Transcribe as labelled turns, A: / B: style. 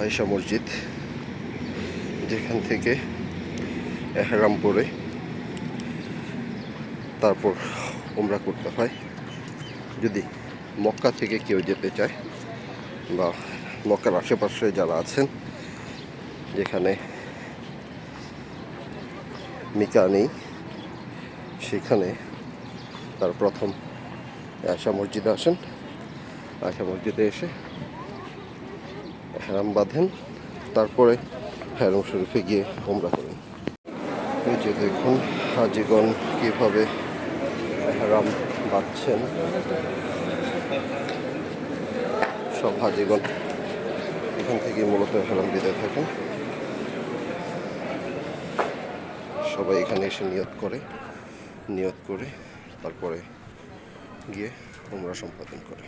A: আয়েশা মসজিদ, যেখান থেকে এহরাম পরে তারপর উমরা করতে হয়। যদি মক্কা থেকে কেউ যেতে চায় বা মক্কার আশেপাশে যারা আছেন যেখানে মিকা নেই, সেখানে তার প্রথম আয়েশা মসজিদে আসেন। আয়েশা মসজিদে এসে হেরাম বাঁধেন, তারপরে হেরাম শরীফে গিয়ে উমরা করেন। এই যে দেখুন হাজিগণ কীভাবে হেরাম বাঁধছেন। সব হাজিগণ এখান থেকে মূলত হেরাম দিতে থাকেন। সবাই এখানে এসে নিয়ত করে তারপরে গিয়ে উমরা সম্পাদন করে।